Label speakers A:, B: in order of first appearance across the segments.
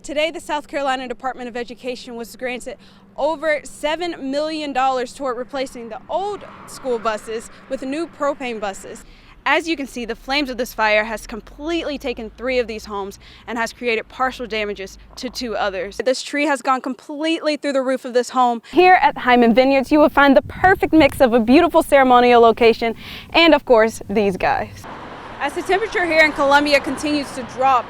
A: Today, the South Carolina Department of Education was granted over $7 million toward replacing the old school buses with new propane buses. As you can see, the flames of this fire has completely taken 3 of these homes and has created partial damages to 2 others. This tree has gone completely through the roof of this home. Here at Hyman Vineyards, you will find the perfect mix of a beautiful ceremonial location and, of course, these guys. As the temperature here in Columbia continues to drop,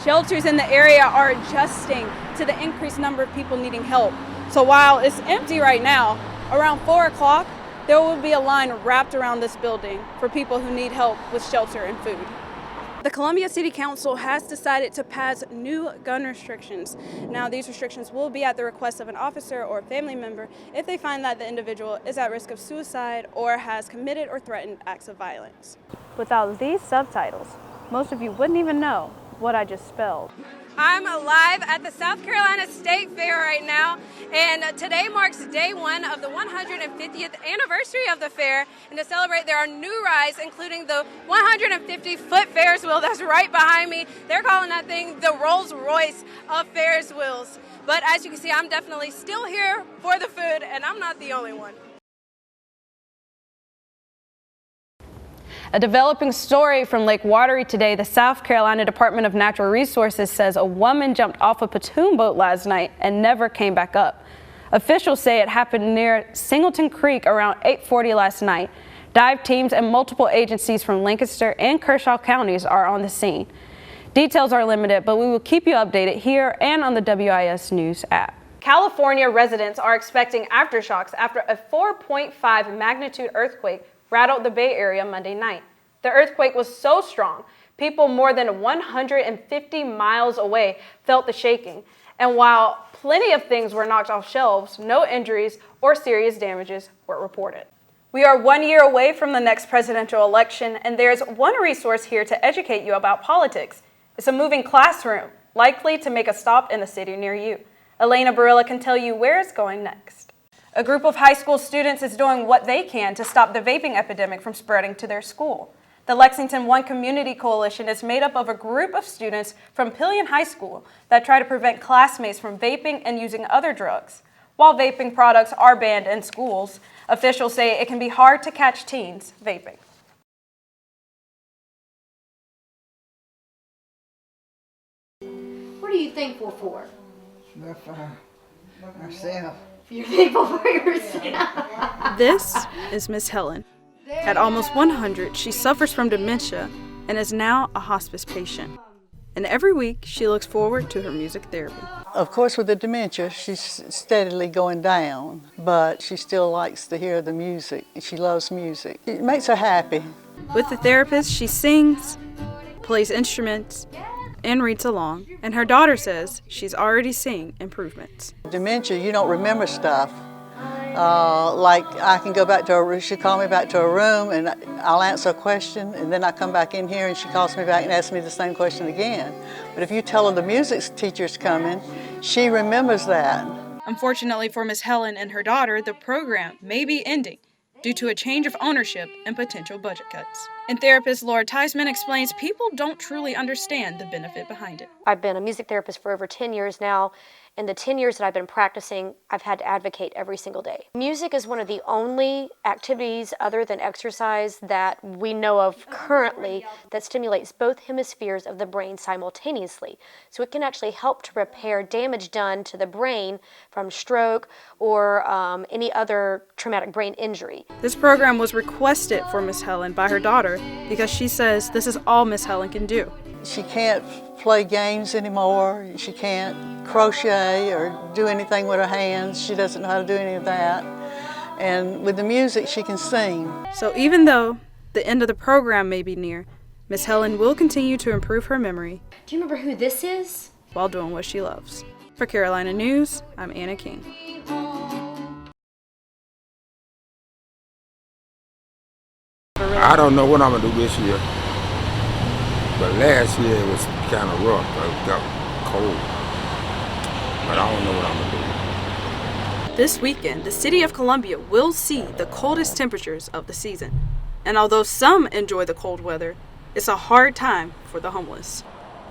A: shelters in the area are adjusting to the increased number of people needing help. So while it's empty right now, around 4 o'clock, there will be a line wrapped around this building for people who need help with shelter and food. The Columbia City Council has decided to pass new gun restrictions. Now, these restrictions will be at the request of an officer or a family member if they find that the individual is at risk of suicide or has committed or threatened acts of violence. Without these subtitles, most of you wouldn't even know what I just spelled. I'm live at the South Carolina State Fair right now, and today marks day 1 of the 150th anniversary of the fair. And to celebrate, there are new rides, including the 150-foot Ferris wheel that's right behind me. They're calling that thing the Rolls Royce of Ferris wheels. But as you can see, I'm definitely still here for the food, and I'm not the only one. A developing story from Lake Watery today. The South Carolina Department of Natural Resources says a woman jumped off a pontoon boat last night and never came back up. Officials say it happened near Singleton Creek around 8:40 last night. Dive teams and multiple agencies from Lancaster and Kershaw counties are on the scene. Details are limited, but we will keep you updated here and on the WIS News app. California residents are expecting aftershocks after a 4.5 magnitude earthquake rattled the Bay Area Monday night. The earthquake was so strong, people more than 150 miles away felt the shaking. And while plenty of things were knocked off shelves, no injuries or serious damages were reported. We are 1 year away from the next presidential election, and there's one resource here to educate you about politics. It's a moving classroom, likely to make a stop in a city near you. Elena Barilla can tell you where it's going next. A group of high school students is doing what they can to stop the vaping epidemic from spreading to their school. The Lexington One Community Coalition is made up of a group of students from Pillion High School that try to prevent classmates from vaping and using other drugs. While vaping products are banned in schools, officials say it can be hard to catch teens vaping.
B: What are you thankful for?
C: For myself.
B: You're thankful for yourself.
A: This is Miss Helen. At almost 100, she suffers from dementia and is now a hospice patient. And every week, she looks forward to her music therapy.
C: Of course, with the dementia, she's steadily going down, but she still likes to hear the music. She loves music. It makes her happy.
A: With the therapist, she sings, plays instruments, and reads along, and her daughter says she's already seeing improvements.
C: Dementia, you don't remember stuff. Like I can go back to her, she called me back to her room and I'll answer a question, and then I come back in here and she calls me back and asks me the same question again. But if you tell her the music teacher's coming, she remembers that.
A: Unfortunately for Miss Helen and her daughter, the program may be ending due to a change of ownership and potential budget cuts. And therapist Laura THEISMANN explains people don't truly understand the benefit behind it.
D: I've been a music therapist for over 10 years now. In the 10 years that I've been practicing, I've had to advocate every single day. Music is one of the only activities other than exercise that we know of currently that stimulates both hemispheres of the brain simultaneously. So it can actually help to repair damage done to the brain from stroke or any other traumatic brain injury.
A: This program was requested for Miss Helen by her daughter because she says this is all Miss Helen can do.
C: She can't play games anymore. She can't crochet or do anything with her hands. She doesn't know how to do any of that. And with the music, she can sing.
A: So even though the end of the program may be near, Miss Helen will continue to improve her memory.
B: Do you remember who this is?
A: While doing what she loves. For Carolina News, I'm Anna King.
E: I don't know what I'm gonna do this year. But last year it was kind of rough. It got cold. But I don't know what I'm gonna do.
A: This weekend, the city of Columbia will see the coldest temperatures of the season. And although some enjoy the cold weather, it's a hard time for the homeless.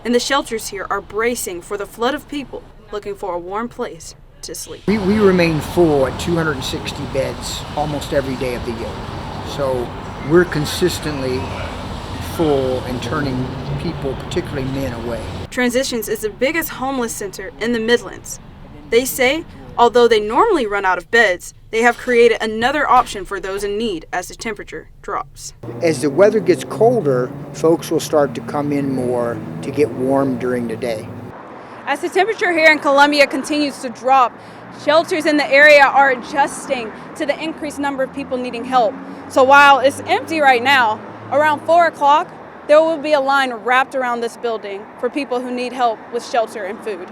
A: And the shelters here are bracing for the flood of people looking for a warm place to sleep.
F: We remain full at 260 beds almost every day of the year. So we're consistently full and turning people, particularly men, away.
A: Transitions is the biggest homeless center in the Midlands. They say, although they normally run out of beds, they have created another option for those in need as the temperature drops.
F: As the weather gets colder, folks will start to come in more to get warm during the day.
A: As the temperature here in Columbia continues to drop, shelters in the area are adjusting to the increased number of people needing help. So while it's empty right now, around 4 o'clock, there will be a line wrapped around this building for people who need help with shelter and food.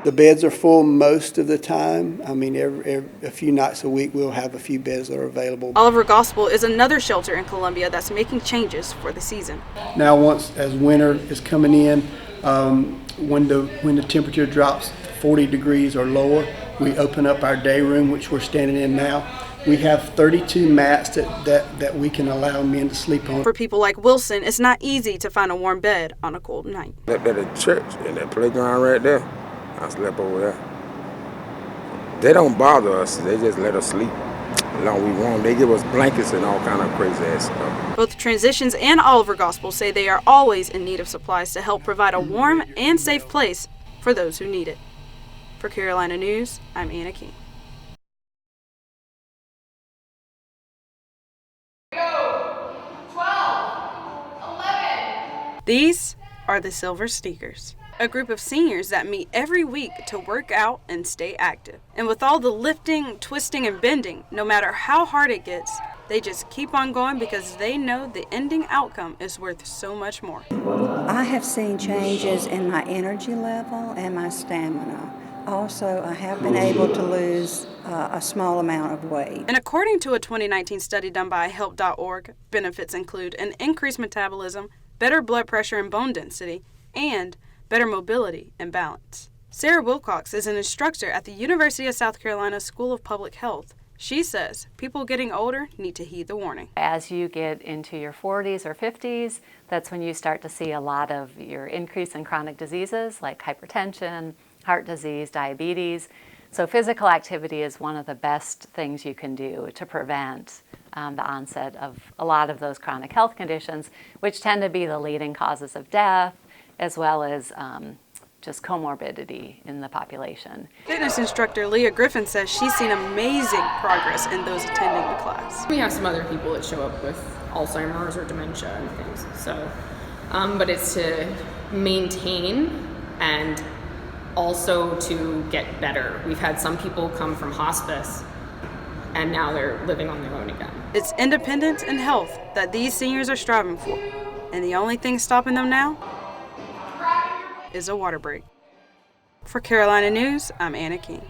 G: The beds are full most of the time. I mean, a few nights a week we'll have a few beds that are available.
A: Oliver Gospel is another shelter in Columbia that's making changes for the season.
G: Now, as winter is coming in, when the temperature drops 40 degrees or lower, we open up our day room, which we're standing in now. We have 32 mats that we can allow men to sleep on.
A: For people like Wilson, it's not easy to find a warm bed on a cold night.
E: At the church, in that playground right there, I slept over there. They don't bother us, they just let us sleep as long as we want. They give us blankets and all kind of crazy ass stuff.
A: Both Transitions and Oliver Gospel say they are always in need of supplies to help provide a warm and safe place for those who need it. For Carolina News, I'm Anna King. These are the Silver Sneakers, a group of seniors that meet every week to work out and stay active. And with all the lifting, twisting, and bending, no matter how hard it gets, they just keep on going because they know the ending outcome is worth so much more.
H: I have seen changes in my energy level and my stamina. Also, I have been able to lose a small amount of weight.
A: And according to a 2019 study done by Help.org, benefits include an increased metabolism, better blood pressure and bone density, and better mobility and balance. Sarah Wilcox is an instructor at the University of South Carolina School of Public Health. She says people getting older need to heed the warning.
I: As you get into your 40s or 50s, that's when you start to see a lot of your increase in chronic diseases like hypertension, heart disease, diabetes. So physical activity is one of the best things you can do to prevent the onset of a lot of those chronic health conditions, which tend to be the leading causes of death, as well as just comorbidity in the population.
A: Fitness instructor LEAH Griffin says she's seen amazing progress in those attending the class.
J: We have some other people that show up with Alzheimer's or dementia and things, so, but it's to maintain and also to get better. We've had some people come from hospice and now they're living on their own again.
A: It's independence and health that these seniors are striving for, and the only thing stopping them now is a water break. For Carolina News, I'm Anna King.